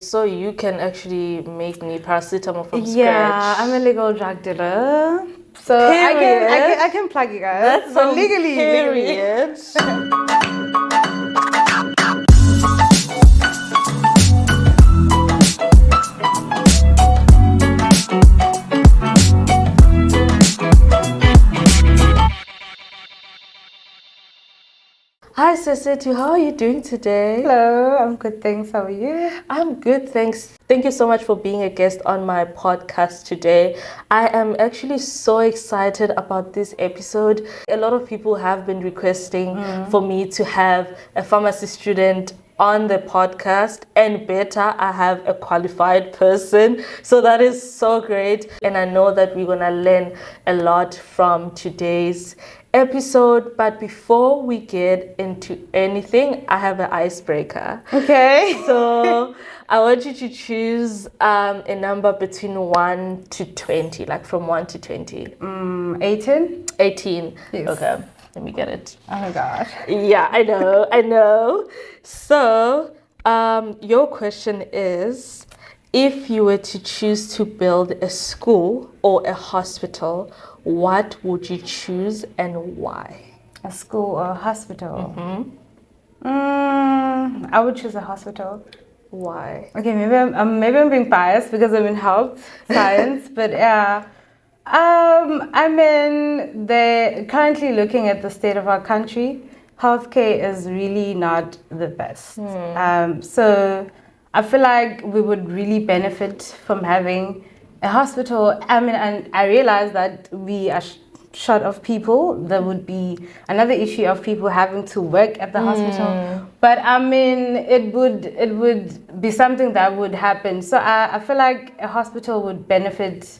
so you can actually make me paracetamol from scratch. Yeah, I'm a legal drug dealer. So I can plug you guys. That's but so legally. period. Hi Sesetu, how are you doing today? Hello, I'm good, thanks. How are you? I'm good, thanks. Thank you so much for being a guest on my podcast today. I am actually so excited about this episode. A lot of people have been requesting for me to have a pharmacy student on the podcast, and better, I have a qualified person. So that is so great. And I know that we're gonna learn a lot from today's episode. But before we get into anything, I have an icebreaker. Okay. So I want you to choose a number between 1 to 20, like from 1 to 20. 18? 18. Yes. Okay, let me get it. Oh my god. Yeah, I know. So, your question is, if you were to choose to build a school or a hospital, what would you choose and why? A school or a hospital? I would choose a hospital. Why? Okay, maybe I'm being biased because I'm in health science, but yeah. I mean, they're currently looking at the state of our country. Healthcare is really not the best. So I feel like we would really benefit from having a hospital. I mean, and I realize that we are short of people. There would be another issue of people having to work at the hospital. But I mean, it would be something that would happen. So I feel like a hospital would benefit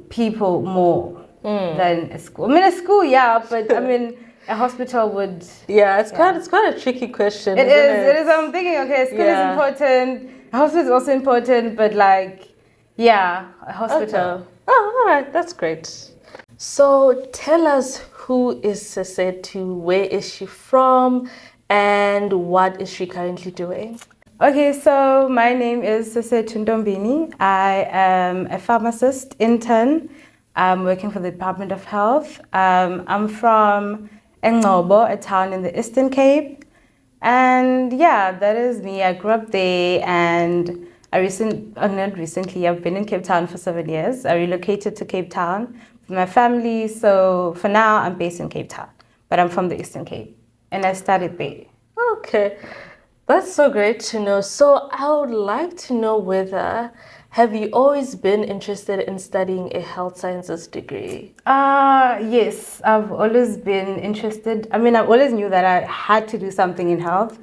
people more than a school. I mean, a school, yeah, but I mean, a hospital would. Yeah, it's quite a tricky question. It is. I'm thinking, okay, school is important. A hospital is also important, but like, yeah, a hospital. Okay. Oh, all right, that's great. So tell us, who is Sesetu? Where is she from? And what is she currently doing? Okay, so my name is Sesetu Ndombini. I am a pharmacist intern. I'm working for the Department of Health. I'm from Engcobo, a town in the Eastern Cape. And yeah, that is me. I grew up there, and not recently, I've been in Cape Town for 7 years. I relocated to Cape Town with my family. So for now, I'm based in Cape Town, but I'm from the Eastern Cape, and I studied there. Okay, that's so great to know. So I would like to know whether, have you always been interested in studying a health sciences degree? Yes, I've always been interested. I mean, I always knew that I had to do something in health.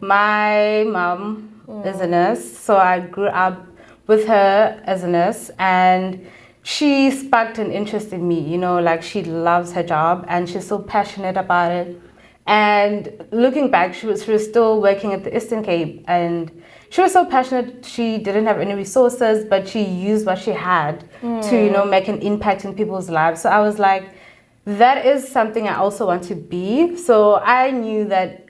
My mom is a nurse, so I grew up with her as a nurse, and she sparked an interest in me. You know, like, she loves her job and she's so passionate about it. And looking back, she was still working at the Eastern Cape, and she was so passionate. She didn't have any resources, but she used what she had to, you know, make an impact in people's lives. So I was like, that is something I also want to be. So I knew that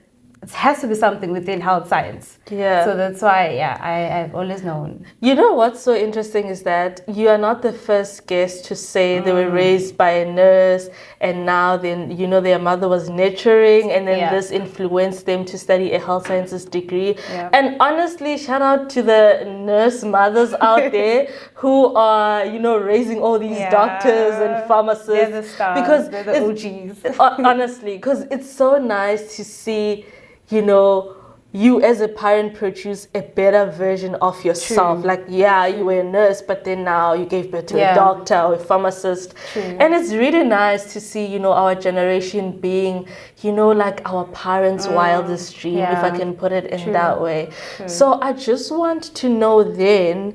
it has to be something within health science. Yeah. So that's why, yeah, I've always known. You know what's so interesting is that you are not the first guest to say they were raised by a nurse, and now then, you know, their mother was nurturing, and then this influenced them to study a health sciences degree. And honestly, shout out to the nurse mothers out there who are, you know, raising all these doctors and pharmacists. They're the stars. Because they're the OGs. Honestly, because it's so nice to see, you know, you as a parent produce a better version of yourself. True. Like, yeah, you were a nurse, but then now you gave birth to a doctor or a pharmacist. True. And it's really nice to see, you know, our generation being, you know, like our parents' wildest dream, if I can put it in that way. True. So I just want to know then,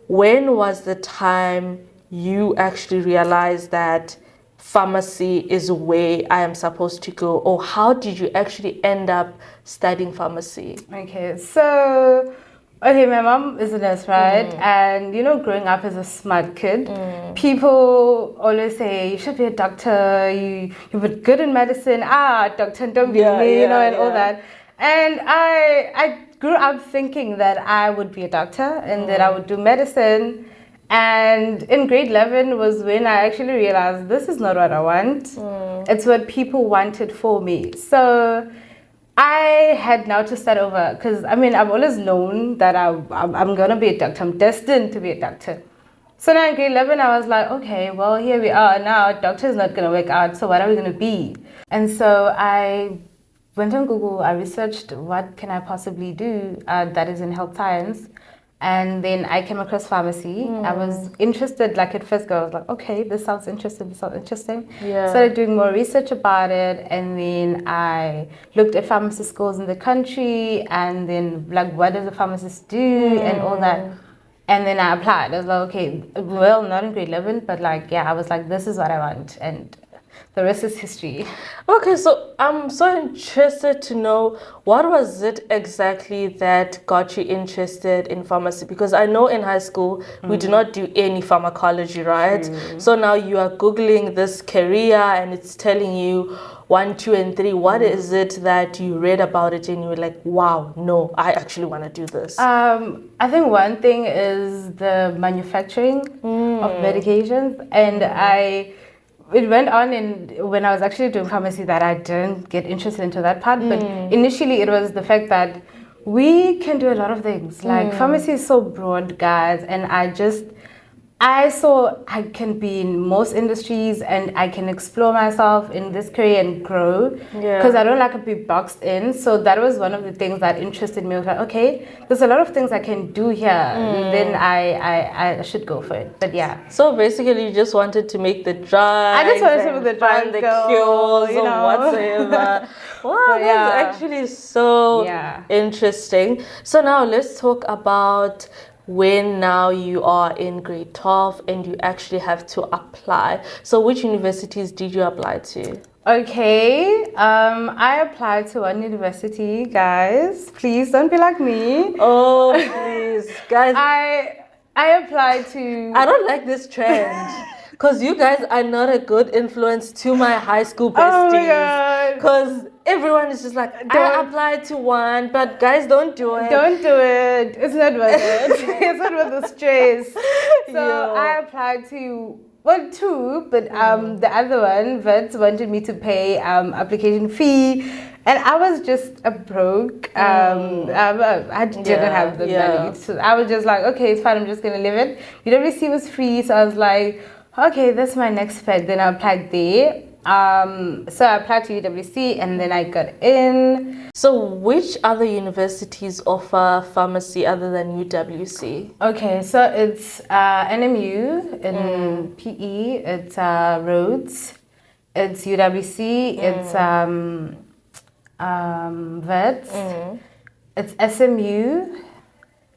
when was the time you actually realized that pharmacy is where I am supposed to go, or how did you actually end up studying pharmacy? Okay, so my mom is a nurse, right? And you know, growing up as a smart kid, people always say you should be a doctor. You were good in medicine. Dr. Ndombini, you know, and all that. And I grew up thinking that I would be a doctor and that I would do medicine. And in grade 11 was when I actually realized this is not what I want. It's what people wanted for me. So I had now to start over because I mean, I've always known that I'm going to be a doctor. I'm destined to be a doctor. So now in grade 11, I was like, okay, well, here we are. Now doctor is not going to work out. So what are we going to be? And so I went on Google. I researched what can I possibly do that is in health science. And then I came across pharmacy. I was interested, like at first go, I was like, okay, this sounds interesting, Yeah. Started doing more research about it, and then I looked at pharmacy schools in the country, and then like, what does a pharmacist do, and all that. And then I applied. I was like, okay, well, not in grade 11, but like, yeah, I was like, this is what I want. And the rest is history. Okay, so I'm so interested to know what was it exactly that got you interested in pharmacy? Because I know in high school we do not do any pharmacology, right? So now you are Googling this career and it's telling you 1, 2, and 3. What is it that you read about it and you were like, wow, no, I actually want to do this? I think one thing is the manufacturing of medications, and it went on when I was actually doing pharmacy that I didn't get interested into that part. But initially it was the fact that we can do a lot of things. Like pharmacy is so broad, guys, and I saw I can be in most industries and I can explore myself in this career and grow because I don't like to be boxed in. So that was one of the things that interested me. I was like, okay, there's a lot of things I can do here. And then I should go for it. But yeah. So basically you just wanted to make the drugs. I just wanted to make the drugs, find the cures or whatsoever. Wow, that's actually so interesting. So now let's talk about when now you are in grade 12 and you actually have to apply. So which universities did you apply to? Okay, I applied to one university, guys. Please don't be like me. Oh, please. Guys. I applied to... I don't like this trend. Because you guys are not a good influence to my high school besties. Oh my God. Because everyone is just like, I applied to one, but guys, don't do it. Don't do it. It's not worth it. It's not worth the stress. So I applied to, well, 2, but the other one, Vets wanted me to pay application fee. And I was just a broke. I didn't have the money. So I was just like, okay, it's fine. I'm just going to live it. UWC was free. So I was like, okay, that's my next pet. Then I applied there. So I applied to UWC and then I got in. So which other universities offer pharmacy other than UWC? Okay, so it's NMU in PE, it's Rhodes, it's UWC, it's VETS, it's SMU,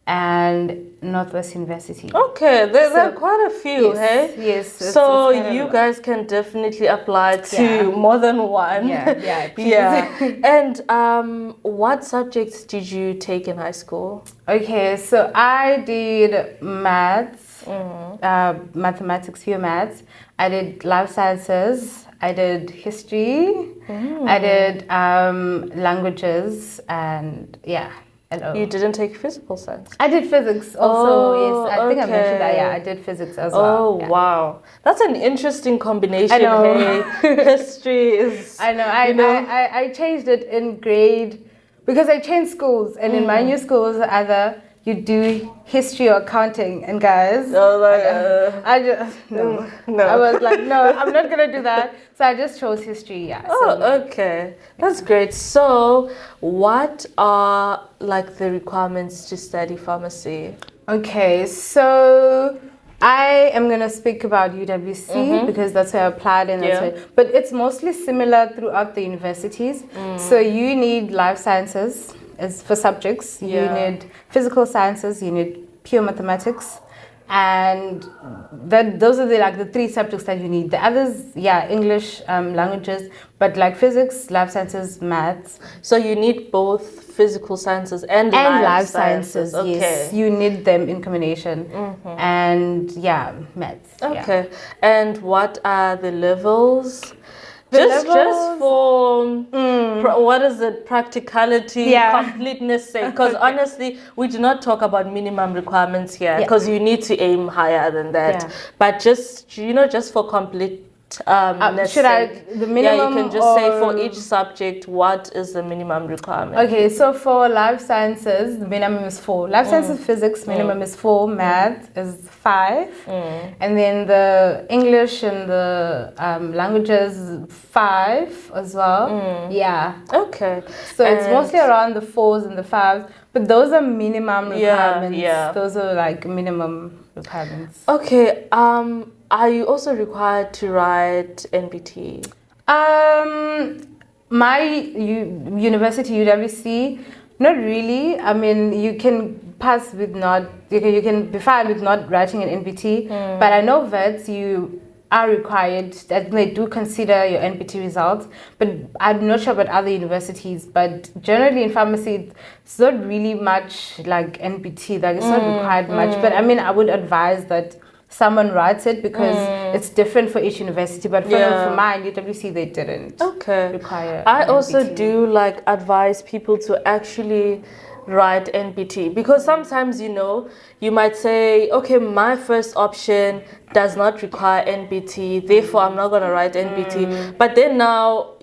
and Northwest University. Okay, there are quite a few, hey? Yes. So you guys can definitely apply to more than one. Yeah. And what subjects did you take in high school? Okay, so I did maths, mathematics, pure maths. I did life sciences. I did history. I did languages, and You didn't take physical science? I did physics also, yes. I think I mentioned that, I did physics as well. Oh, wow. That's an interesting combination. I know. Hey, history is... I know. I changed it in grade, because I changed schools, and in my new school was either you do history or accounting, and guys, I just, no. I was like, no, I'm not going to do that. So I just chose history, okay. That's great. So what are like the requirements to study pharmacy? Okay, so I am going to speak about UWC because that's where I applied, and that's where, but it's mostly similar throughout the universities. So you need life sciences as for subjects, you need physical sciences, you need pure mathematics, and those are the 3 subjects that you need. The others, English, languages, but like physics, life sciences, maths. So you need both physical sciences and life sciences. Okay. Yes, you need them in combination, and maths. Okay, and what are the levels Just for what is it, practicality, completeness sake, because honestly we do not talk about minimum requirements here, because you need to aim higher than that, but just just for complete should I the minimum? You can just say for each subject what is the minimum requirement. Okay, so for life sciences the minimum is 4. Life sciences physics minimum is 4. Math is 5, and then the English and the languages 5 as well. Yeah. Okay. So it's mostly around the 4s and the 5s, but those are minimum requirements. Yeah. Those are like minimum requirements. Okay. Are you also required to write NBT? My university, UWC, not really. I mean, you can pass with not, you can be fine with not writing an NBT, but I know that you are required, that they do consider your NBT results, but I'm not sure about other universities, but generally in pharmacy, it's not really much like NBT, like it's not required much, but I mean, I would advise that someone writes it because it's different for each university, but for mine, UWC, they didn't require I NBT. also do like advise people to actually write NBT, because sometimes you might say, okay, my first option does not require NBT, therefore I'm not going to write NBT, but then now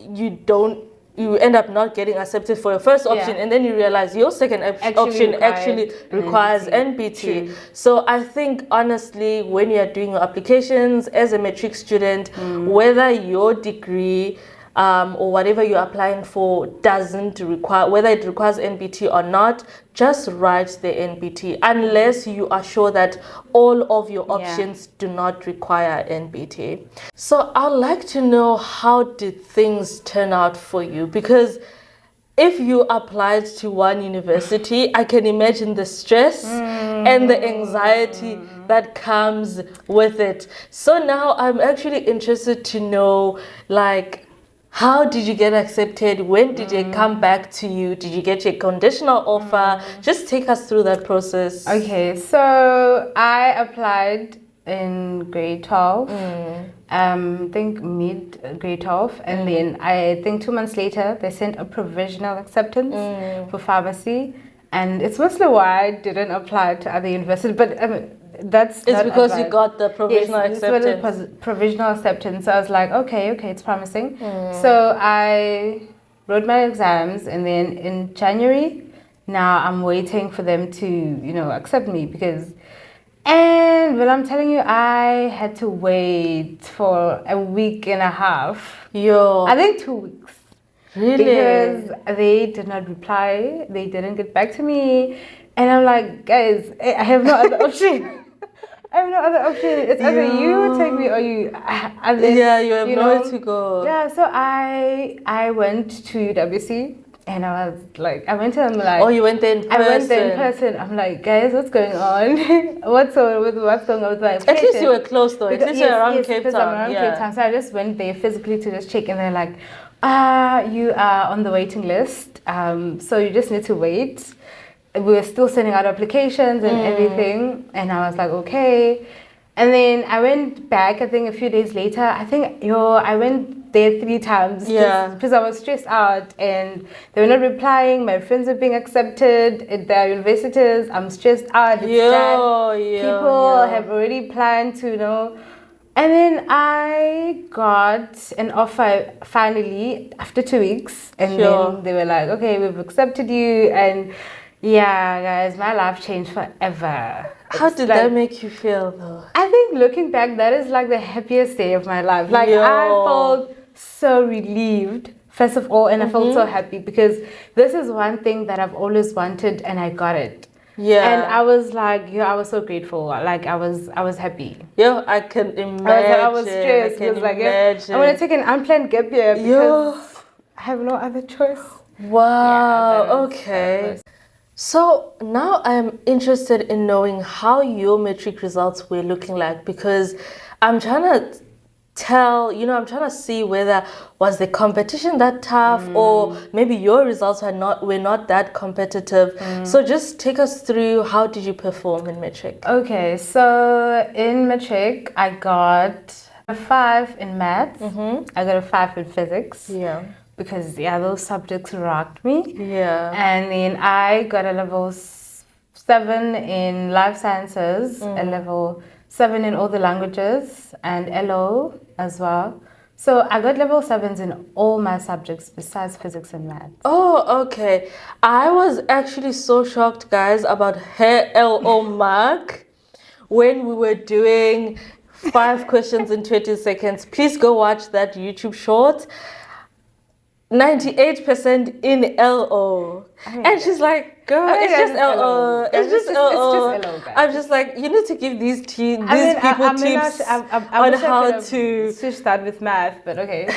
you end up not getting accepted for your first option, and then you realize your second option actually requires NBT. So I think honestly, when you're doing your applications as a matric student, whether your degree or whatever you're applying for doesn't require, whether it requires NBT or not, just write the NBT unless you are sure that all of your options do not require NBT. So I'd like to know, how did things turn out for you? Because if you applied to one university, I can imagine the stress and the anxiety that comes with it. So now I'm actually interested to know, like, how did you get accepted? When did they come back to you? Did you get your conditional offer? Just take us through that process. Okay, so I applied in grade 12, I think mid grade 12, and then I think 2 months later they sent a provisional acceptance for pharmacy, and it's mostly why I didn't apply to other universities, but it's because you got the provisional acceptance. It was provisional acceptance. So I was like, okay, it's promising. So I wrote my exams, and then in January, now I'm waiting for them to, accept me I'm telling you, I had to wait for a week and a half. I think 2 weeks. Really? Because they did not reply. They didn't get back to me. And I'm like, guys, I have no other option. I have no other option. It's either you take me or you. And then, you have nowhere to go. Yeah, so I went to UWC, and I was like, I went to them like. Oh, you went there in person. I went there in person. I'm like, guys, what's going on? what's going on with my application? At least you were close though. At least you're around Cape Town. I'm around Cape Town. So I just went there physically to just check, and they're like, you are on the waiting list. So you just need to wait. We were still sending out applications and everything, and I was like, okay. And then I went back, I think a few days later. I think I went there 3 times because I was stressed out and they were not replying. My friends were being accepted at their universities. I'm stressed out. People have already planned to And then I got an offer finally after 2 weeks, and then they were like, okay, we've accepted you. And yeah, guys, my life changed forever. How did that make you feel though? I think looking back, that is like the happiest day of my life. Like I felt so relieved, first of all, and I felt so happy because this is one thing that I've always wanted, and I got it. Yeah. And I was like, I was so grateful. Like I was happy. Yeah, I can imagine. I was stressed. I was like, I'm gonna take an unplanned gap year because I have no other choice. Wow. Okay. So now I'm interested in knowing how your matric results were looking like, because I'm trying to tell, I'm trying to see whether was the competition that tough or maybe your results were not that competitive. So just take us through, how did you perform in matric? Okay, so in matric I got A 5 in maths. I got a 5 in physics. Yeah. Because those subjects rocked me. Yeah. And then I got a level 7 in life sciences, a level 7 in all the languages, and LO as well. So I got level 7s in all my subjects besides physics and maths. Oh, okay. I was actually so shocked, guys, about her LO mark when we were doing 5 questions in 20 seconds. Please go watch that YouTube short. 98% in LO. And she's like, girl, it's just LO. It's just LO. It's just LO, guys. I'm just like, you need to give these people tips I on wish I how could have to switch that with math, but okay,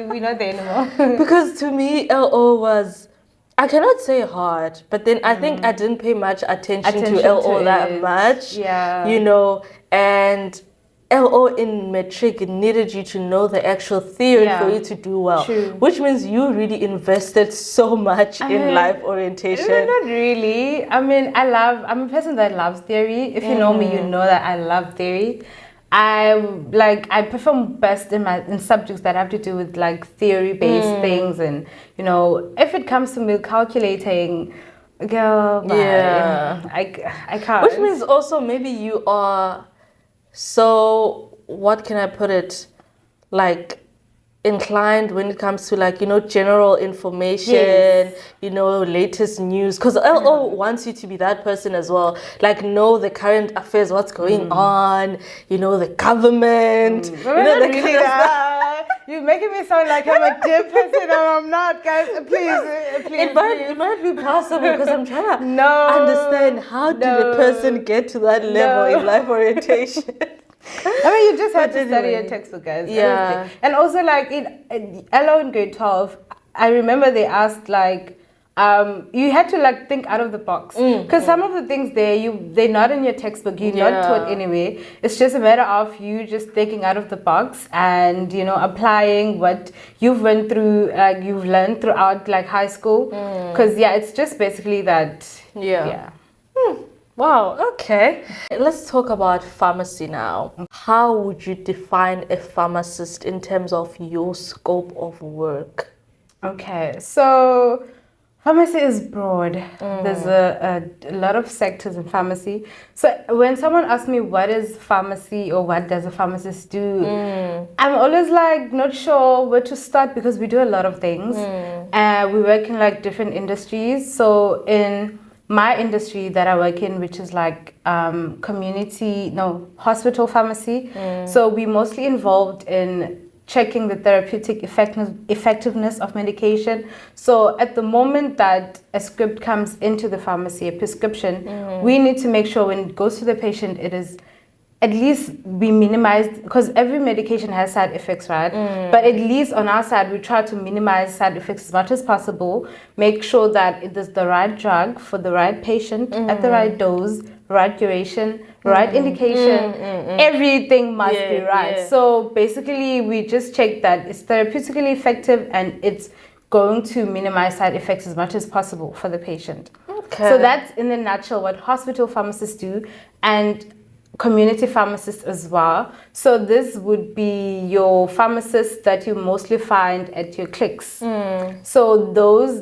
we're not there anymore. Because to me, LO was, I cannot say hard, but then I think I didn't pay much attention to LO that much. Yeah. You know, and LO in metric needed you to know the actual theory for you to do well. True. Which means you really invested so much in life orientation. Not really. I mean, I'm a person that loves theory. If you know me, you know that I love theory. I perform best in subjects that have to do with like theory-based things, and you know, if it comes to me calculating, girl, I can't. Which means also maybe you are so, what can I put it, like inclined when it comes to like, you know, general information, you know, latest news, because LO wants you to be that person as well, like know the current affairs, what's going on, you know, the government, you know, the kind of stuff. You're making me sound like I'm a dear person and I'm not, guys. Please. It might be possible because I'm trying to understand how did a person get to that level in life orientation. I mean, you just have to study a textbook, guys. Yeah. And also, like, in LO in grade 12, I remember they asked, like, you had to, like, think out of the box. Because some of the things they're not in your textbook. You're not taught anyway. It's just a matter of you just thinking out of the box and, you know, applying what you've went through, like, you've learned throughout, like, high school. Because, it's just basically that. Yeah. Wow, okay. Let's talk about pharmacy now. How would you define a pharmacist in terms of your scope of work? Okay, so pharmacy is broad. There's a lot of sectors in pharmacy. So when someone asks me what is pharmacy or what does a pharmacist do, I'm always like not sure where to start because we do a lot of things. We work in like different industries. So in my industry that I work in, which is like hospital pharmacy. So we're mostly involved in checking the therapeutic effectiveness of medication. So at the moment that a script comes into the pharmacy, a prescription, we need to make sure when it goes to the patient, it is at least we minimize, because every medication has side effects, right? But at least on our side, we try to minimize side effects as much as possible, make sure that it is the right drug for the right patient at the right dose, right duration, right indication. Everything must be right. So basically, we just check that it's therapeutically effective and it's going to minimize side effects as much as possible for the patient. Okay. So that's in a nutshell what hospital pharmacists do. And community pharmacists as well. So this would be your pharmacists that you mostly find at your clinics. So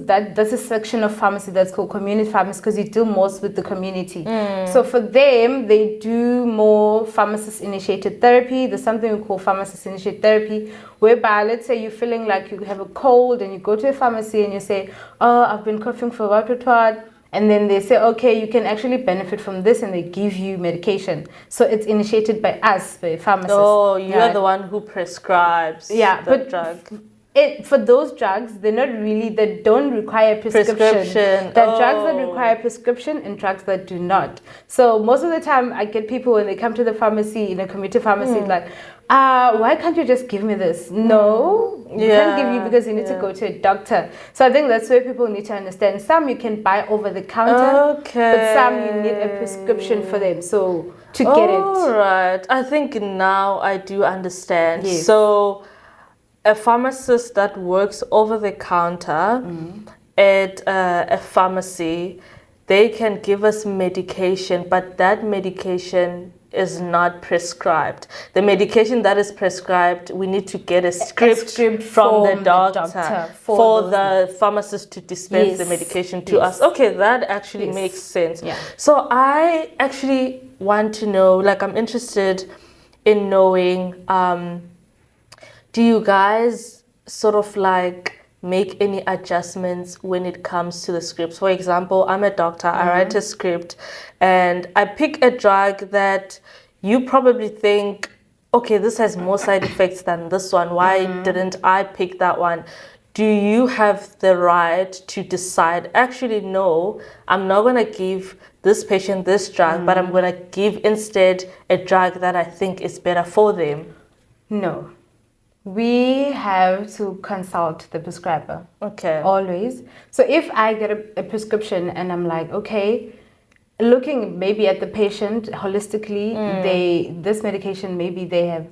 that's a section of pharmacy that's called community pharmacy because you deal most with the community. So for them, they do more pharmacist-initiated therapy. There's something we call pharmacist-initiated therapy, whereby let's say you're feeling like you have a cold and you go to a pharmacy and you say, oh, I've been coughing for what. And then they say, okay, you can actually benefit from this, and they give you medication. So it's initiated by us, by pharmacists. Oh, you're the one who prescribes the drug. For those drugs, they don't require prescription. There are drugs that require prescription and drugs that do not. So most of the time, I get people when they come to the pharmacy, in a community pharmacy, like, why can't you just give me this? No, we can't give you because you need to go to a doctor. So I think that's where people need to understand. Some you can buy over the counter, but some you need a prescription for them. So to get it. All right. I think now I do understand. Yes. So a pharmacist that works over the counter at a pharmacy, they can give us medication, but that medication is not prescribed. The medication that is prescribed, we need to get a script from the doctor for the pharmacist to dispense the medication to us. Okay, that actually makes sense. Yeah. So I actually want to know, like, I'm interested in knowing, do you guys sort of like make any adjustments when it comes to the scripts? For example, I'm a doctor, I write a script and I pick a drug that you probably think, okay, this has more side effects than this one. Why didn't I pick that one? Do you have the right to decide, actually, no, I'm not going to give this patient this drug, but I'm going to give instead a drug that I think is better for them? No. We have to consult the prescriber. Okay. Always. So if I get a prescription and I'm like, okay, looking maybe at the patient holistically, this medication, maybe they have,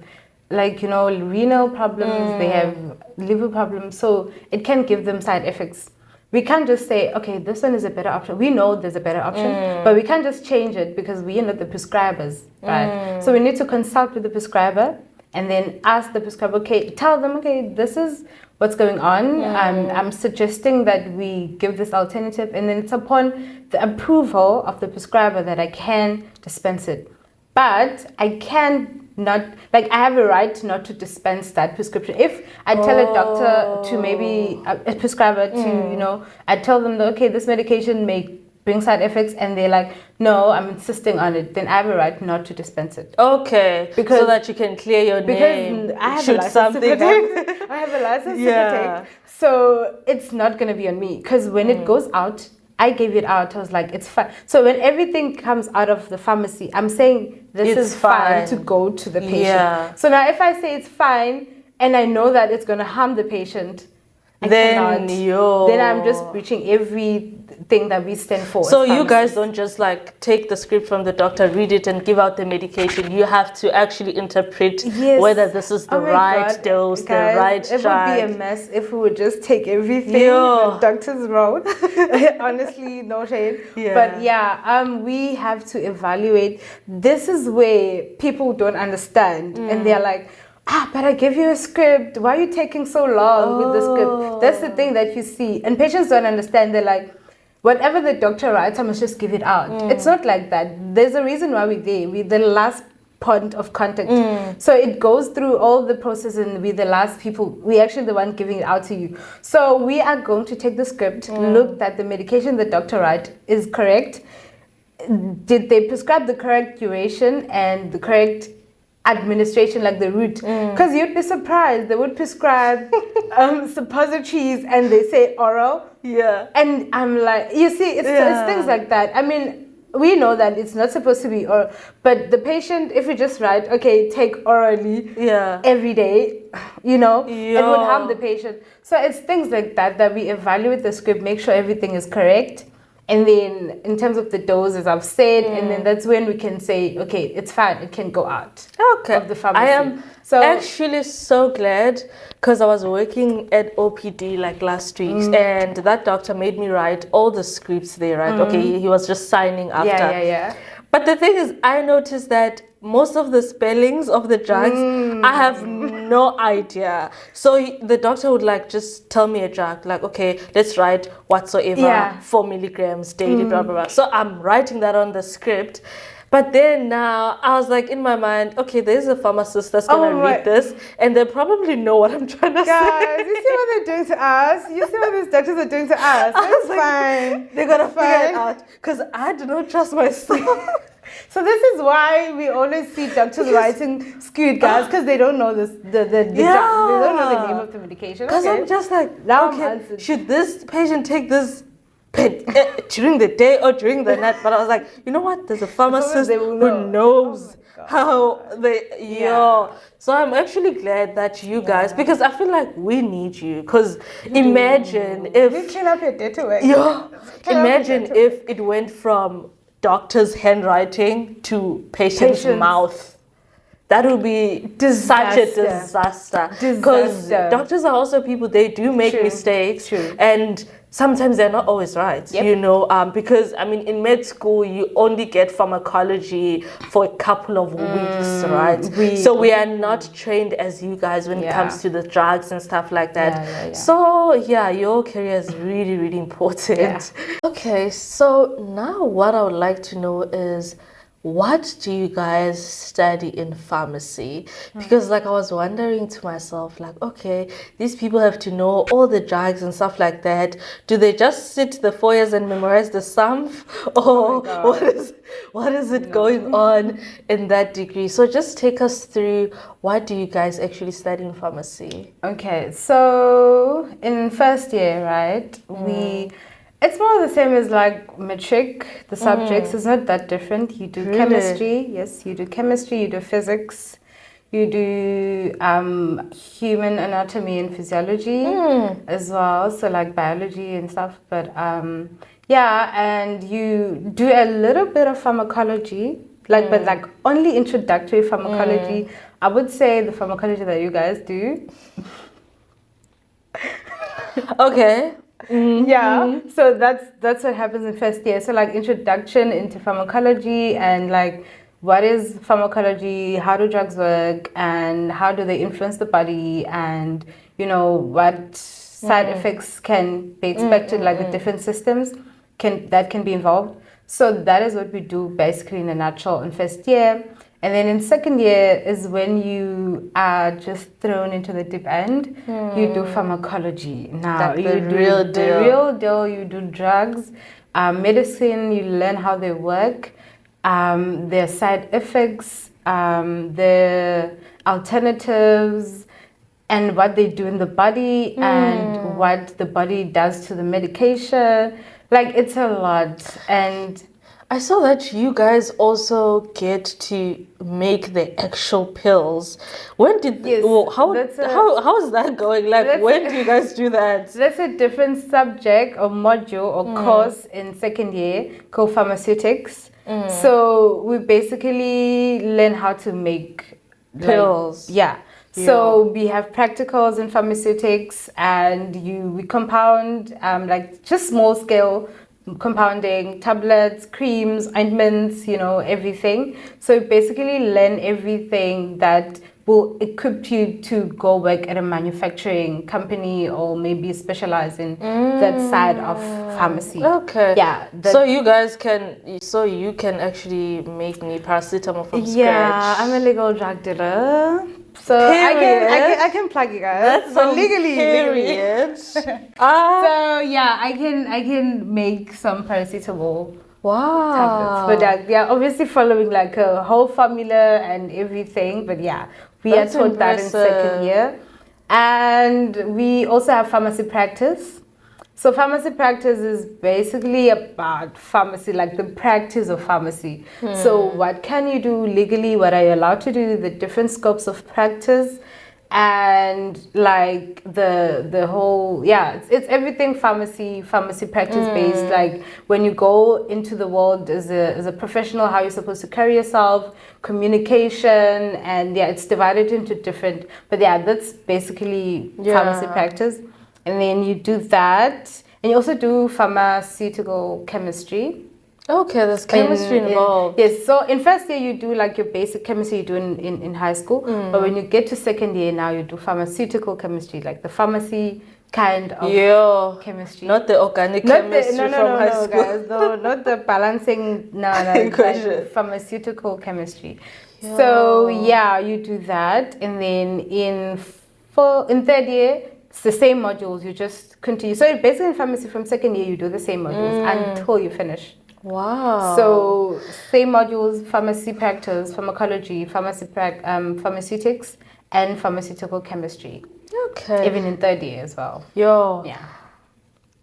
like, you know, renal problems, they have liver problems, so it can give them side effects. We can't just say, okay, this one is a better option. We know there's a better option, but we can't just change it because we are not the prescribers, right? So we need to consult with the prescriber and then ask the prescriber, okay, tell them, okay, this is what's going on. I'm suggesting that we give this alternative, and then it's upon the approval of the prescriber that I can dispense it. But I can not, like, I have a right not to dispense that prescription. If I tell a doctor to maybe, a prescriber to, you know, I tell them that, okay, this medication may bring side effects, and they're like, no, I'm insisting on it, then I have a right not to dispense it. Okay, because so that you can clear your name. Because I have a license to protect. I have a license to protect. So it's not going to be on me, because when it goes out, I gave it out. I was like, it's fine. So when everything comes out of the pharmacy, I'm saying this is fine to go to the patient. Yeah. So now if I say it's fine and I know that it's going to harm the patient, then I'm just breaching everything that we stand for. So you guys don't just like take the script from the doctor, read it, and give out the medication. You have to actually interpret whether this is the right dose, the right drug. It would be a mess if we would just take everything the doctors wrote. Honestly, no shade. But we have to evaluate. This is where people don't understand, and they're like, but I gave you a script. Why are you taking so long with the script? That's the thing that you see. And patients don't understand. They're like, whatever the doctor writes, I must just give it out. It's not like that. There's a reason why we're there. We're the last point of contact. So it goes through all the process, and we're the last people. We're actually the one giving it out to you. So we are going to take the script, look that the medication the doctor writes is correct. Did they prescribe the correct duration and the correct administration, like the route? Because you'd be surprised, they would prescribe suppositories and they say oral, and I'm like, you see, it's things like that. I mean, we know that it's not supposed to be oral, but the patient, if we just write, okay, take orally every day, you know, it would harm the patient. So it's things like that that we evaluate the script, make sure everything is correct. And then in terms of the doses, I've said, and then that's when we can say, okay, it's fine, it can go out of the pharmacy. I am actually so glad, because I was working at OPD like last week, and that doctor made me write all the scripts there, right? Okay, he was just signing after. But the thing is, I noticed that most of the spellings of the drugs, I have no idea. So the doctor would like just tell me a drug, like, okay, let's write whatsoever, 4 milligrams daily, blah, blah, blah. So I'm writing that on the script. But then now I was like, in my mind, okay, there's a pharmacist that's going to read this, and they probably know what I'm trying to say. Guys, you see what they're doing to us? You see what these doctors are doing to us? It's fine. They're going to figure it out, because I do not trust myself. So this is why we always see doctors writing skewed, guys, because they don't know the drug. They don't know the name of the medication. Because I'm just like, now, okay, should this patient take this during the day or during the night? But I was like, you know what? There's a pharmacist who knows how they. So I'm actually glad that you guys, because I feel like we need you. Because imagine if we clean up your data work. Imagine if it went from doctor's handwriting to patient's mouth. that would be such a disaster. Because doctors are also people, they do make mistakes. And sometimes they're not always right, you know, because, I mean, in med school, you only get pharmacology for a couple of weeks, right? So we are not trained as you guys when it comes to the drugs and stuff like that. So, yeah, your career is really, really important. Okay, so now what I would like to know is, what do you guys study in pharmacy? Because like I was wondering to myself, like, okay, these people have to know all the drugs and stuff like that. Do they just sit the 4 years and memorize the sum? Or what is it going on in that degree? So just take us through, what do you guys actually study in pharmacy? Okay, so in first year, right, it's more the same as like matric. The subjects is not that different. You do chemistry, yes, you do chemistry, you do physics, you do human anatomy and physiology as well, so like biology and stuff. But yeah, and you do a little bit of pharmacology, like but like only introductory pharmacology. I would say the pharmacology that you guys do. Okay. Yeah, so that's what happens in first year. So like introduction into pharmacology, and like what is pharmacology, how do drugs work, and how do they influence the body, and you know what side effects can be expected, like the different systems that can be involved. So that is what we do basically in a nutshell in first year. And then in second year is when you are just thrown into the deep end. You do pharmacology. Now, like you do the real deal. You do drugs, medicine, you learn how they work, their side effects, their alternatives, and what they do in the body, and what the body does to the medication. Like, it's a lot. And I saw that you guys also get to make the actual pills. When did how is that going? Like, when do you guys do that? That's a different subject or module or course in second year called pharmaceutics. So we basically learn how to make pills. So we have practicals in pharmaceutics, and we compound like just small scale compounding, tablets, creams, ointments, you know, everything. So basically learn everything that will equip you to go work at a manufacturing company, or maybe specialize in that side of pharmacy. Okay. Yeah. So you guys you can actually make me paracetamol from scratch. Yeah, I'm a legal drug dealer. So I can plug you guys. That's so legally. So yeah, I can make some paracetamol tablets. But yeah, obviously following like a whole formula and everything. But yeah, we are taught that in second year. And we also have pharmacy practice. So pharmacy practice is basically about pharmacy, like the practice of pharmacy. So what can you do legally? What are you allowed to do? The different scopes of practice, and like the whole, it's everything pharmacy practice based. Like when you go into the world as a professional, how you're supposed to carry yourself, communication, and it's divided into different. But that's basically pharmacy practice. And then you do that, and you also do pharmaceutical chemistry. Okay, there's chemistry involved. Yes, so in first year you do like your basic chemistry you do in high school. But when you get to second year now, you do pharmaceutical chemistry, like the pharmacy kind of chemistry. Not the organic chemistry from high school. Guys, no, not the balancing, like pharmaceutical chemistry. So you do that, and then in third year, it's the same modules, you just continue. So basically in pharmacy from second year, you do the same modules until you finish. Wow. So same modules, pharmacy practice, pharmacology, pharmaceutics, and pharmaceutical chemistry. Okay. Even in third year as well.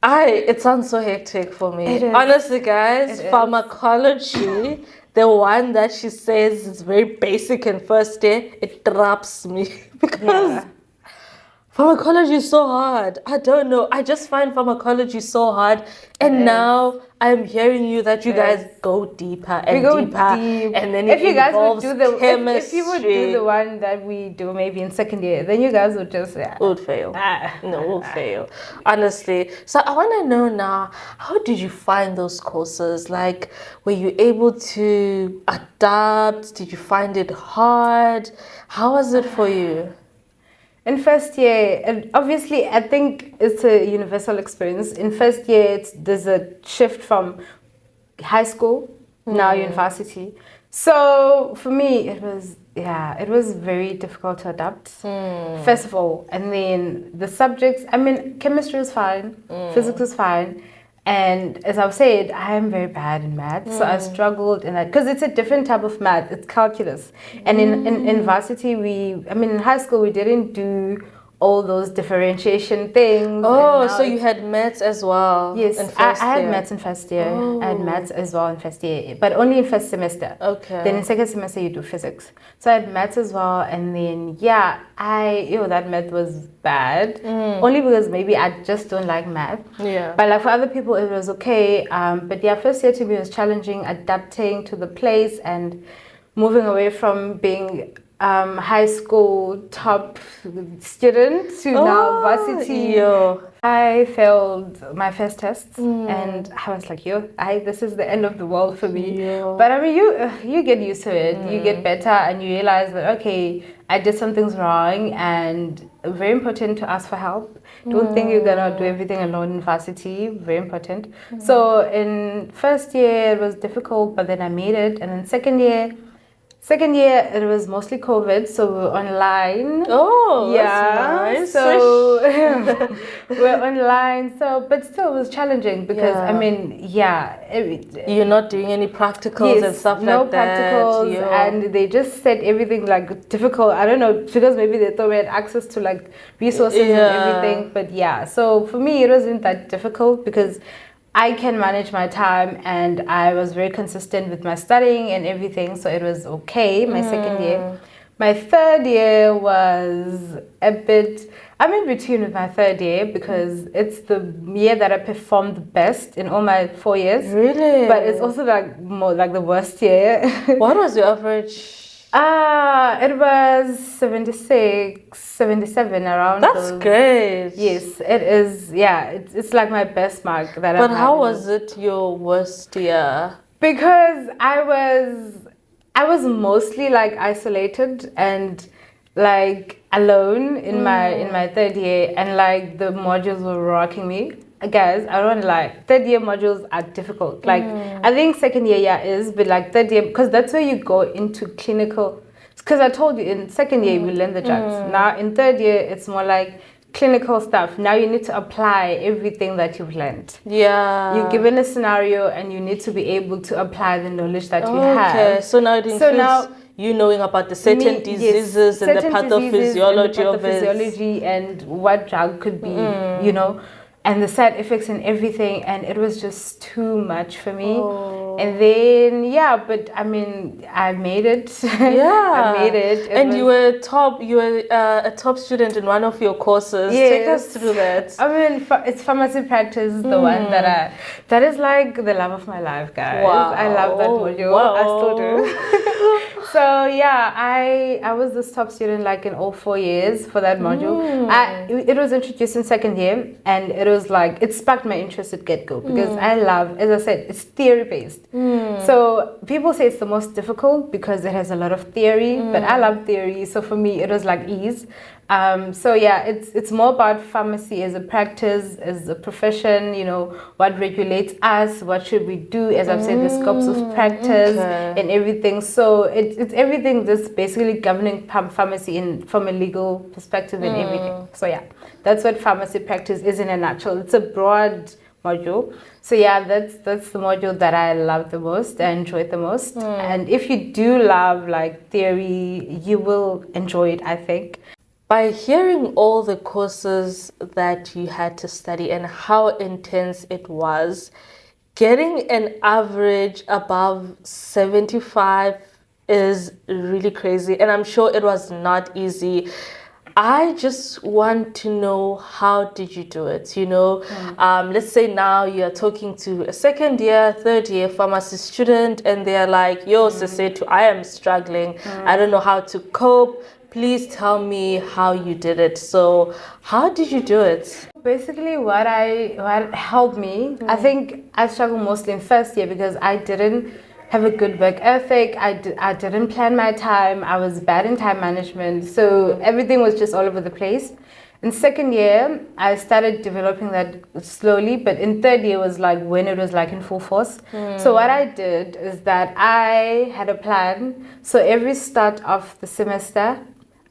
It sounds so hectic for me. Honestly, guys, pharmacology, the one that she says is very basic in first year, it traps me because Pharmacology is so hard. I don't know. I just find pharmacology so hard. And now I'm hearing you that you guys go deeper and deeper. Deep. And then if you guys would do the if you would do the one that we do maybe in second year, then you guys would just would fail. We'll fail. Honestly. So I want to know now, how did you find those courses? Like, were you able to adapt? Did you find it hard? How was it for you? In first year, and obviously, I think it's a universal experience. In first year, there's a shift from high school, now university. So for me, it was very difficult to adapt, first of all. And then the subjects, I mean, chemistry was fine, physics was fine. And as I've said, I am very bad in math, so I struggled in that because it's a different type of math. It's calculus, and in varsity in high school we didn't do all those differentiation things. Oh, so you had maths as well? Yes, I had maths in first year. I had maths as well in first year, but only in first semester. Okay. Then in second semester you do physics. So I had maths as well, and then that math was bad. Only because maybe I just don't like math. Yeah. But like for other people it was okay. But yeah, first year to me was challenging, adapting to the place and moving away from being high school top student to now varsity. I failed my first tests and I was like, this is the end of the world for me. But I mean, you get used to it. You get better and you realize that, okay, I did some things wrong, and very important to ask for help. Don't think you're gonna do everything alone in varsity. Very important. So in first year it was difficult, but then I made it. And then second year it was mostly COVID, so we were online. Oh, that's nice. So we're online. So, but still, it was challenging because you're not doing any practicals and stuff like that. No practicals, and they just said everything like difficult. I don't know, because maybe they thought we had access to like resources and everything. But so for me, it wasn't that difficult because I can manage my time and I was very consistent with my studying and everything, so it was okay. My second year. My third year was a bit, I'm in between with my third year because it's the year that I performed the best in all my 4 years. Really? But it's also like more like the worst year. What was your average? It was 76, 77 around. That's great. Yes, it is. Yeah, it's like my best mark that I've had. But how was it your worst year? Because I was mostly like isolated and like alone in my third year, and like the modules were rocking me. Guys, I don't lie. Third year modules are difficult. Like I think second year is, but like third year, because that's where you go into clinical. Because I told you in second year we learn the drugs. Now in third year it's more like clinical stuff. Now you need to apply everything that you've learned. Yeah. You're given a scenario and you need to be able to apply the knowledge that you have. Okay, so now it includes you knowing about the certain diseases and the pathophysiology of it. And what drug could be, and the side effects and everything, and it was just too much for me. And then but I mean I made it. I made it. And you were a top student in one of your courses. Take us through that. I mean, it's pharmacy practice, the one that is like the love of my life, guys. Wow. I love that module. I still do. So I was this top student like in all 4 years for that module. It was introduced in second year, and it was like it sparked my interest at get-go because I love, as I said, it's theory based. So people say it's the most difficult because it has a lot of theory, but I love theory, so for me it was like ease. It's more about pharmacy as a practice, as a profession, what regulates us, what should we do, as I've said, the scopes of practice and everything. So it's everything that's basically governing pharmacy from a legal perspective and everything. So that's what pharmacy practice is in a nutshell. It's a broad module. So that's the module that I love the most, I enjoyed the most. And if you do love like theory, you will enjoy it, I think. By hearing all the courses that you had to study and how intense it was, getting an average above 75 is really crazy, and I'm sure it was not easy. I just want to know, how did you do it? You know, let's say now you're talking to a second year, third year pharmacy student, and they're like, yo, Sesetu, I am struggling. I don't know how to cope. Please tell me how you did it. So how did you do it? Basically, what helped me, I think I struggled mostly in first year because I didn't have a good work ethic. I didn't plan my time. I was bad in time management. So everything was just all over the place. In second year, I started developing that slowly, but in third year was like when it was like in full force. So what I did is that I had a plan. So every start of the semester,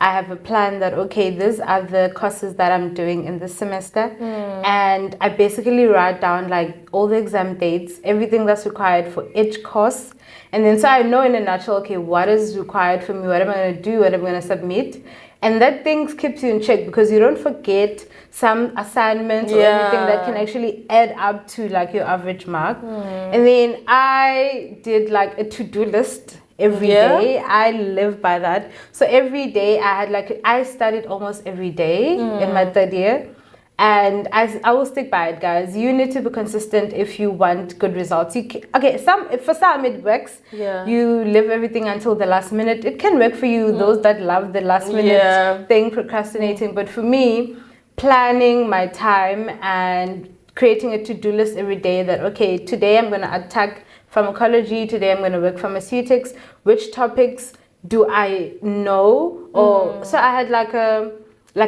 I have a plan that, okay, these are the courses that I'm doing in this semester. And I basically write down like all the exam dates, everything that's required for each course. And then so I know in a nutshell, okay, what is required for me, what am I going to do, what am I going to submit. And that thing keeps you in check because you don't forget some assignments or anything that can actually add up to like your average mark. And then I did like a to-do list. Every day. I live by that. So every day I studied almost every day in my third year. And I will stick by it, guys. You need to be consistent if you want good results. For some it works. You live everything until the last minute. It can work for you, those that love the last minute thing, procrastinating. But for me, planning my time and creating a to-do list every day that, okay, today I'm going to attack pharmacology, today I'm going to work pharmaceutics. Which topics do I know? Or so I had like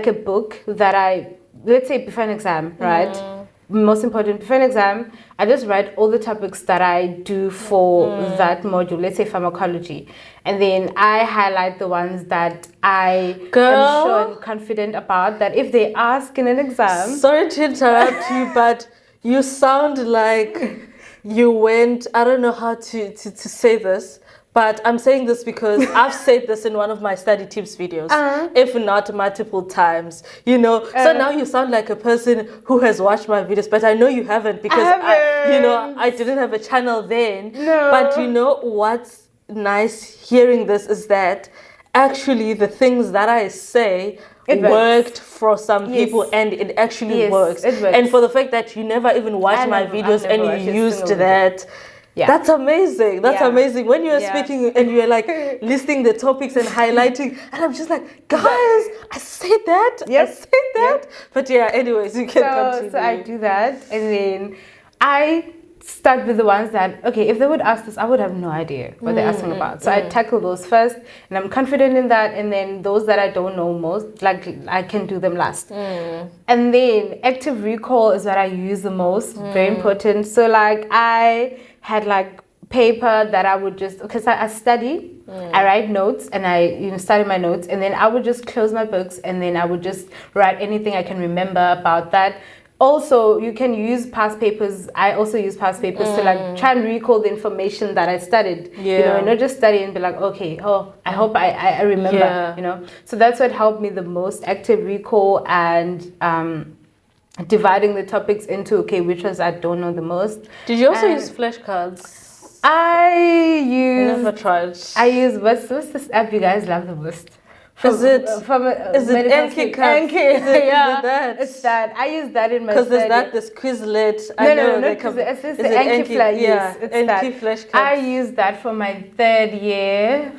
a book that let's say before an exam, right? Most important, before an exam, I just write all the topics that I do for that module, let's say pharmacology. And then I highlight the ones that I am sure and confident about, that if they ask in an exam. Sorry to interrupt you, but you sound like you went, I don't know how to say this, but I'm saying this because I've said this in one of my study tips videos, if not multiple times, you know. So now you sound like a person who has watched my videos, but I know you haven't because I didn't have a channel then. No. But you know what's nice hearing this is that actually the things that I say worked for some people, and it actually works. It works. And for the fact that you never even watched my videos and you used that, that's amazing. That's amazing. When you're speaking and you're like listing the topics and highlighting, and I'm just like, guys, I said that. I said that. But anyways, you can continue. So I do that, and then I start with the ones that, okay, if they would ask this, I would have no idea what they're asking about. So I tackle those first, and I'm confident in that. And then those that I don't know most, like I can do them last. And then active recall is what I use the most. Very important. So like I had like paper that I would just, because I study, I write notes, and I study my notes, and then I would just close my books, and then I would just write anything I can remember about that. Also, you can use past papers. I also use past papers to like try and recall the information that I studied. And not just study and be like, okay, I hope I remember. So that's what helped me the most: active recall and dividing the topics into, okay, which ones I don't know the most. Did you also use flashcards? I never tried. I use what's this app you guys love the most? Is it Enki? It's that. I use that in my study. Because there's that, this Quizlet. No, it's the Enki Flash. Yes, it's Enki that. Flashcards. I use that for my third year.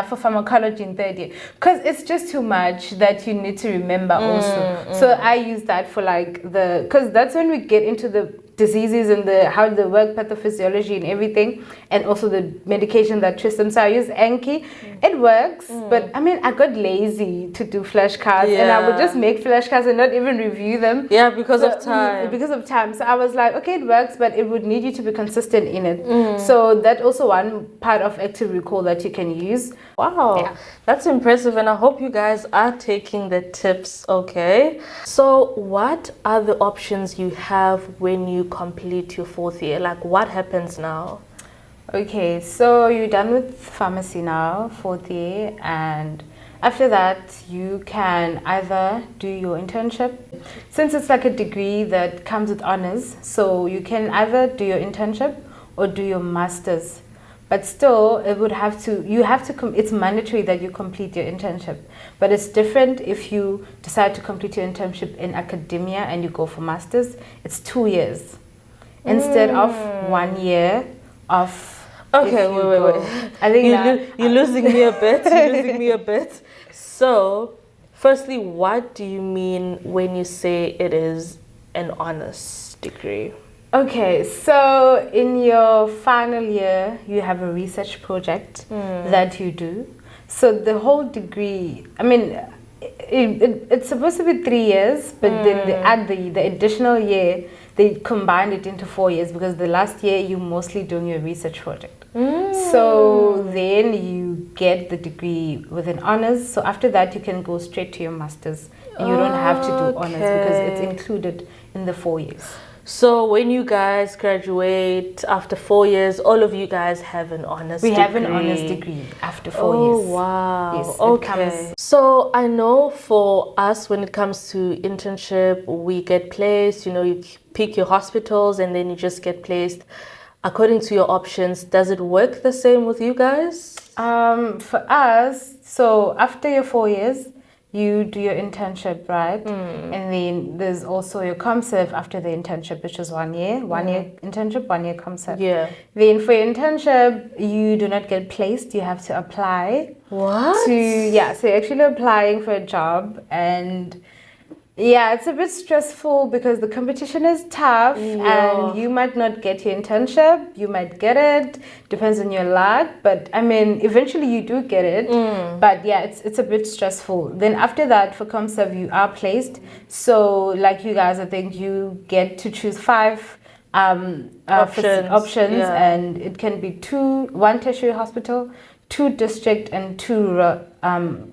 For pharmacology in third year. Because it's just too much that you need to remember also. So I use that for like because that's when we get into the diseases and how they work, pathophysiology and everything, and also the medication that treats them. So I use Enki. It works, but I mean, I got lazy to do flashcards, and I would just make flashcards and not even review them. Because of time. So I was like, okay, it works, but it would need you to be consistent in it. So that's also one part of active recall that you can use. Wow, that's impressive, and I hope you guys are taking the tips. Okay, so what are the options you have when you complete your fourth year? Like, what happens now? Okay, so you're done with pharmacy now, fourth year, and after that you can either do your internship, since it's like a degree that comes with honors. So you can either do your internship or do your master's. but still it's mandatory that you complete your internship. But it's different if you decide to complete your internship in academia and you go for masters. It's 2 years instead of 1 year of. Okay, wait. I think you're losing me a bit. You're losing me a bit. So, firstly, what do you mean when you say it is an honors degree? Okay, so in your final year, you have a research project that you do. So the whole degree, I mean, it's supposed to be 3 years, but then they add the additional year, they combined it into 4 years because the last year you're mostly doing your research project. So then you get the degree with an honors. So after that, you can go straight to your master's and you don't have to do honors because it's included in the 4 years. So when you guys graduate after 4 years, all of you guys have an honors degree. We have an honors degree after 4 years. Oh, wow. Yes, okay. So I know for us, when it comes to internship, we get placed, you pick your hospitals and then you just get placed according to your options. Does it work the same with you guys? For us, so after your 4 years, you do your internship, right? And then there's also your ComServe after the internship, which is 1 year. 1 year internship, 1 year ComServe. Yeah. Then for your internship, you do not get placed. You have to apply. What? So you're actually applying for a job, and it's a bit stressful because the competition is tough and you might not get your internship. You might get it. Depends on your luck. But I mean, eventually you do get it. But it's a bit stressful. Then after that, for ComServe, you are placed. So like you guys, I think you get to choose 5 options and it can be 1 tertiary hospital, 2 district and 2 rural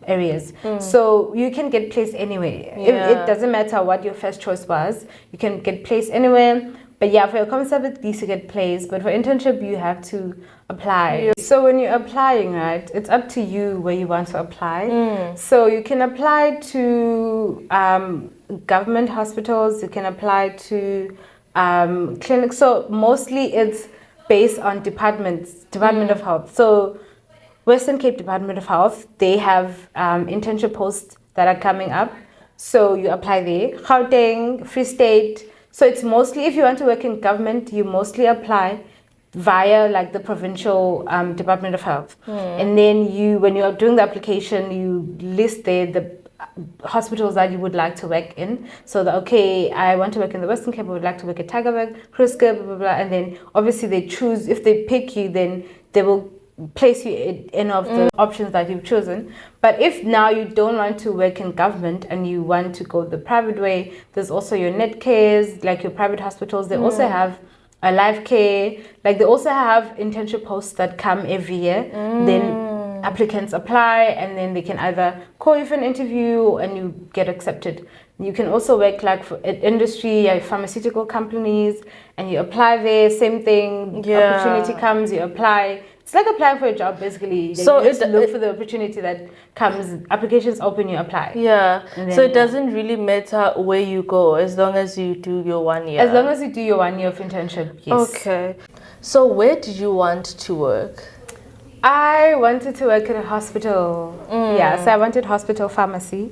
areas. So you can get placed anywhere. It doesn't matter what your first choice was. You can get placed anywhere. But for your ComServe, at least you get placed. But for internship, you have to apply. So when you're applying, right, it's up to you where you want to apply. So you can apply to government hospitals. You can apply to clinics. So mostly it's based on Department of Health. So Western Cape Department of Health, they have internship posts that are coming up. So you apply there. Gauteng, Free State. So it's mostly, if you want to work in government, you mostly apply via like the provincial Department of Health. And then when you are doing the application, you list there the hospitals that you would like to work in. So I want to work in the Western Cape, I would like to work at Tygerberg, Krusker, blah, blah, blah. And then obviously they choose, if they pick you, then they will place you in any of the options that you've chosen. But if now you don't want to work in government and you want to go the private way, there's also your net cares, like your private hospitals. They also have a life care, like they also have internship posts that come every year. Then applicants apply and then they can either call you for an interview and you get accepted. You can also work like for industry, pharmaceutical companies, and you apply there, same thing. Opportunity comes, you apply. It's like applying for a job, basically. So you just look for the opportunity that comes. Applications open, you apply. So it doesn't really matter where you go as long as you do your 1 year. As long as you do your 1 year of internship, yes. Okay. So where did you want to work? I wanted to work in a hospital. So I wanted hospital pharmacy.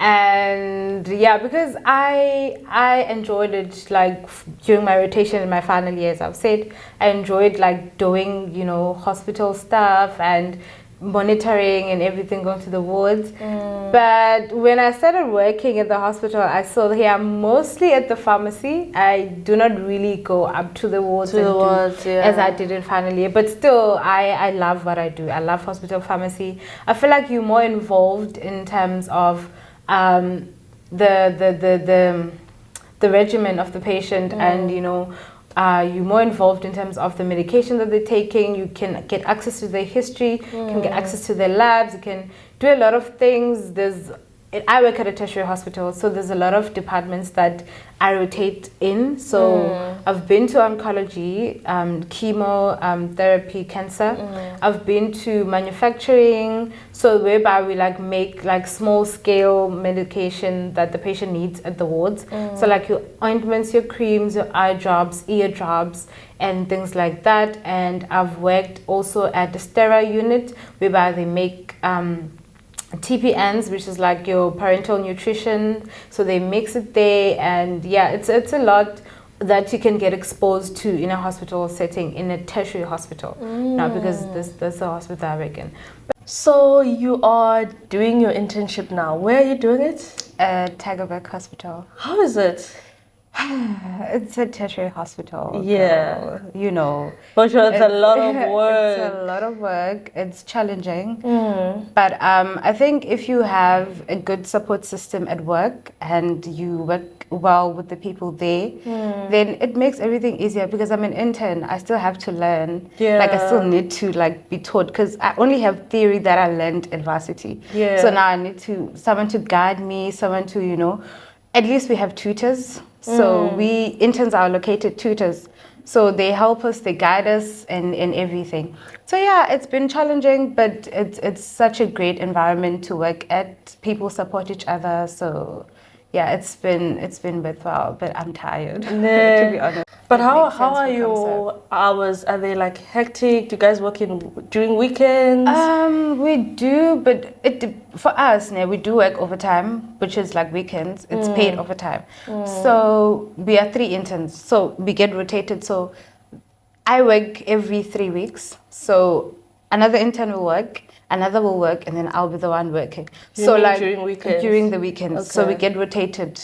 And because I enjoyed it, like during my rotation in my final years, I've said I enjoyed like doing, hospital stuff and monitoring and everything, going to the wards. But when I started working at the hospital, I saw here mostly at the pharmacy. I do not really go up to the wards as I did in final year. But still, I love what I do. I love hospital pharmacy. I feel like you're more involved in terms of the regimen of the patient, and you're more involved in terms of the medication that they're taking. You can get access to their history, you can get access to their labs, you can do a lot of things. There's I work at a tertiary hospital, so there's a lot of departments that I rotate in. So I've been to oncology, chemo, therapy, cancer. I've been to manufacturing, so whereby we like make like small scale medication that the patient needs at the wards. So like your ointments, your creams, your eye drops, ear drops, and things like that. And I've worked also at the sterile unit, whereby they make TPNs, which is like your parental nutrition. So they mix it there, and yeah, it's a lot that you can get exposed to in a hospital setting, in a tertiary hospital. Now, because this is a hospital I work in. So you are doing your internship now. Where are you doing it? At Tagerberg Hospital. How is it? It's a tertiary hospital. Yeah. Girl. You know. For sure, it's a lot of work. It's a lot of work. It's challenging. But I think if you have a good support system at work and you work well with the people there, then it makes everything easier, because I'm an intern. I still have to learn. Yeah. Like, I still need to like be taught, because I only have theory that I learned in varsity. Yeah. So now I need someone to guide me, someone to, you know, at least we have tutors. So we interns are allocated tutors. So they help us, they guide us in everything. So yeah, it's been challenging, but it's such a great environment to work at. People support each other. So yeah, it's been worthwhile, but I'm tired, to be honest. But how are your hours? Are they like hectic? Do you guys work during weekends? We do, but for us, we do work overtime, which is like weekends. It's paid overtime. So we are 3 interns, so we get rotated. So I work every 3 weeks. So another intern will work, another will work, and then I'll be the one working. So like during weekends? During the weekends. Okay. So we get rotated.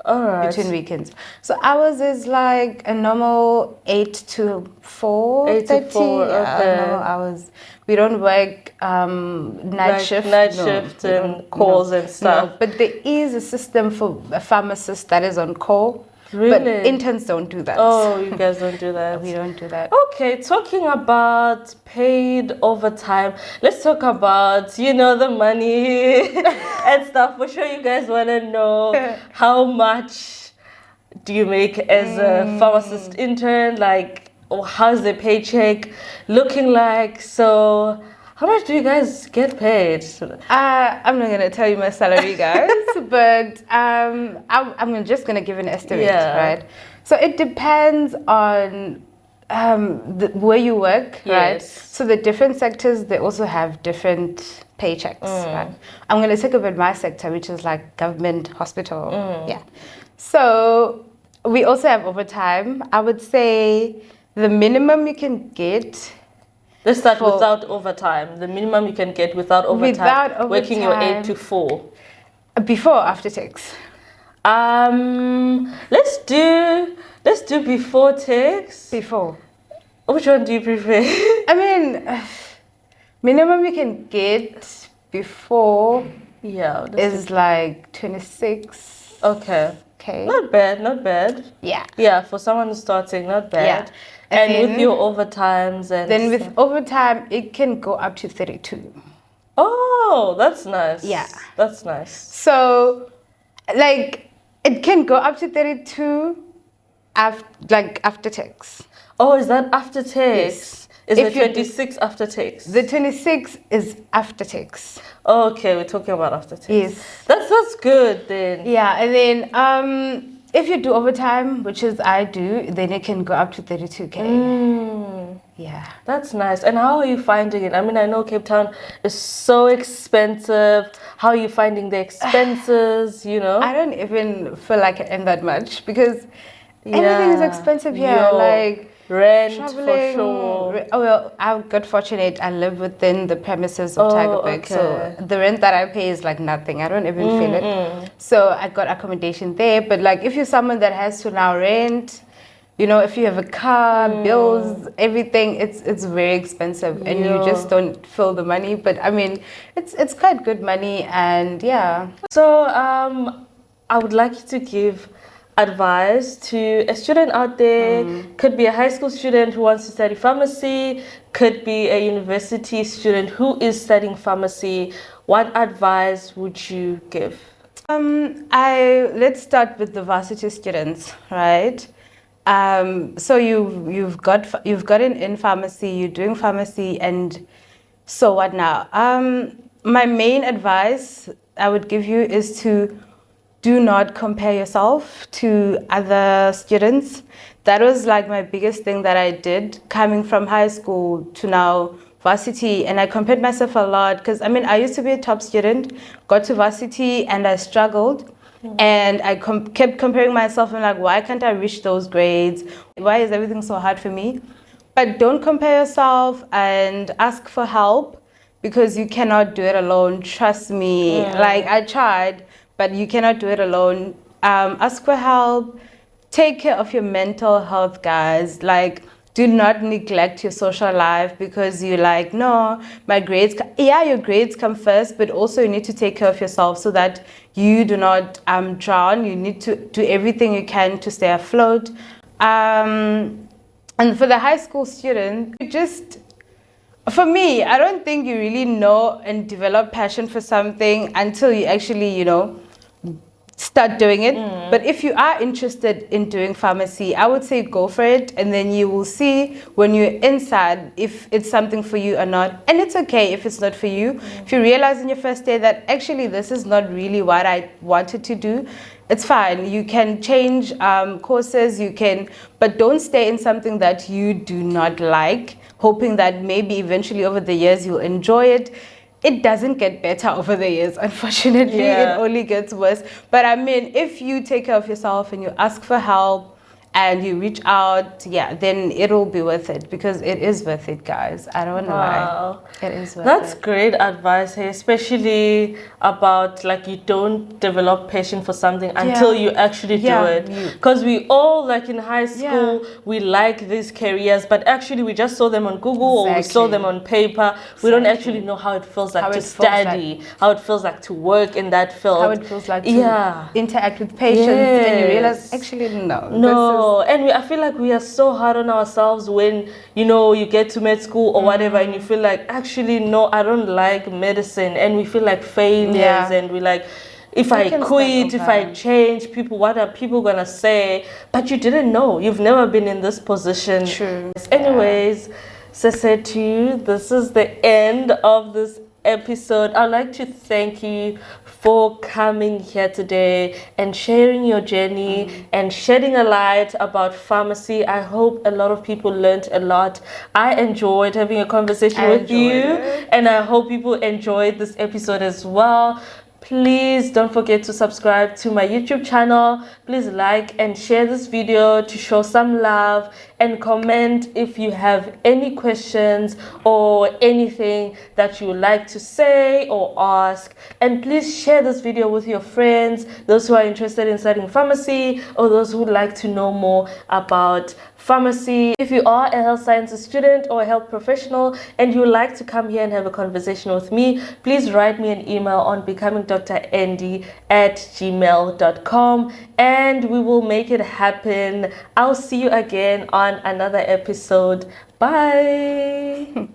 All right. Between weekends. So ours is like a normal 8 to 4. 8 to 4, okay. Normal hours. We don't work night shift. Shift and calls and stuff. No, but there is a system for a pharmacist that is on call. Really? But interns don't do that. Oh, you guys don't do that. We don't do that. Okay, talking about paid overtime, let's talk about, the money and stuff. For sure you guys want to know how much do you make as a pharmacist intern? Like, how's the paycheck looking like? So how much do you guys get paid? I'm not going to tell you my salary, guys, but I'm just going to give an estimate, right? So it depends on where you work, right? So the different sectors, they also have different paychecks, right? I'm going to talk about my sector, which is like government hospital. Yeah. So we also have overtime. I would say the minimum you can get... Let's start without overtime. The minimum you can get without overtime. Working your 8 to 4. Before or after tax? Let's do before tax. Before. Which one do you prefer? I mean, minimum you can get before is like 26. Okay. Not bad. Yeah. Yeah, for someone who's starting, not bad. Yeah. And then, with your overtimes and then with overtime, it can go up to 32. Oh, that's nice. Yeah. That's nice. So, like, it can go up to 32 after tax. Oh, is that after tax? Yes. Is the 26 after tax? The 26 is after tax. Oh, okay, we're talking about after tax. Yes. That's good then. Yeah, and then if you do overtime, which is I do, then it can go up to 32K. Yeah. That's nice. And how are you finding it? I mean, I know Cape Town is so expensive. How are you finding the expenses, I don't even feel like I earn that much, because everything is expensive here. Like rent, traveling, for sure. Well, I got fortunate. I live within the premises of Tagerberg, so the rent that I pay is like nothing. I don't even feel it. So I got accommodation there. But like, if you're someone that has to now rent, if you have a car, bills, everything, it's very expensive, and you just don't feel the money. But I mean, it's quite good money, and yeah. So I would like you to give advice to a student out there? Could be a high school student who wants to study pharmacy, could be a university student who is studying pharmacy. What advice would you give? Let's start with the varsity students, right? So you've gotten in pharmacy, you're doing pharmacy, and so what now? My main advice I would give you is to do not compare yourself to other students. That was like my biggest thing that I did coming from high school to now varsity, and I compared myself a lot because I used to be a top student, got to varsity and I struggled. And I kept comparing myself and like, why can't I reach those grades? Why is everything so hard for me? But don't compare yourself and ask for help because you cannot do it alone. Trust me. Like I tried, but you cannot do it alone. Ask for help. Take care of your mental health, guys. Like, do not neglect your social life because you're like, no, my grades, your grades come first, but also you need to take care of yourself so that you do not drown. You need to do everything you can to stay afloat. And for the high school student, for me, I don't think you really know and develop passion for something until you actually, start doing it. But if you are interested in doing pharmacy, I would say go for it, and then you will see when you're inside if it's something for you or not. And it's okay if it's not for you. If you realize in your first day that actually this is not really what I wanted to do, it's fine. You can change courses, but don't stay in something that you do not like, hoping that maybe eventually over the years you'll enjoy it. It doesn't get better over the years, unfortunately. It only gets worse. But if you take care of yourself and you ask for help and you reach out, then it'll be worth it because it is worth it, guys. I don't know why. It is worth it. That's great advice, hey, especially about like you don't develop passion for something until you actually do it. Because we all, like in high school, we like these careers, but actually we just saw them on Google or we saw them on paper. We don't actually know how it feels like to study, how it feels like to work in that field. How it feels like to interact with patients and you realize, actually, no. And I feel like we are so hard on ourselves when, you get to med school or whatever and you feel like, actually, no, I don't like medicine. And we feel like failures and we like, if I quit, if I change, what are people going to say? But you didn't know. You've never been in this position. True. Anyways, Sesetu, this is the end of this episode. I'd like to thank you for coming here today and sharing your journey and shedding a light about pharmacy. I hope a lot of people learned a lot. I enjoyed having a conversation with you, and I hope people enjoyed this episode as well. Please don't forget to subscribe to my YouTube channel. Please like and share this video to show some love, and comment if you have any questions or anything that you would like to say or ask. And please share this video with your friends, those who are interested in studying pharmacy or those who would like to know more about pharmacy. If you are a health sciences student or a health professional and you would like to come here and have a conversation with me, please write me an email on becomingdrandy@gmail.com and we will make it happen. I'll see you again on another episode. Bye.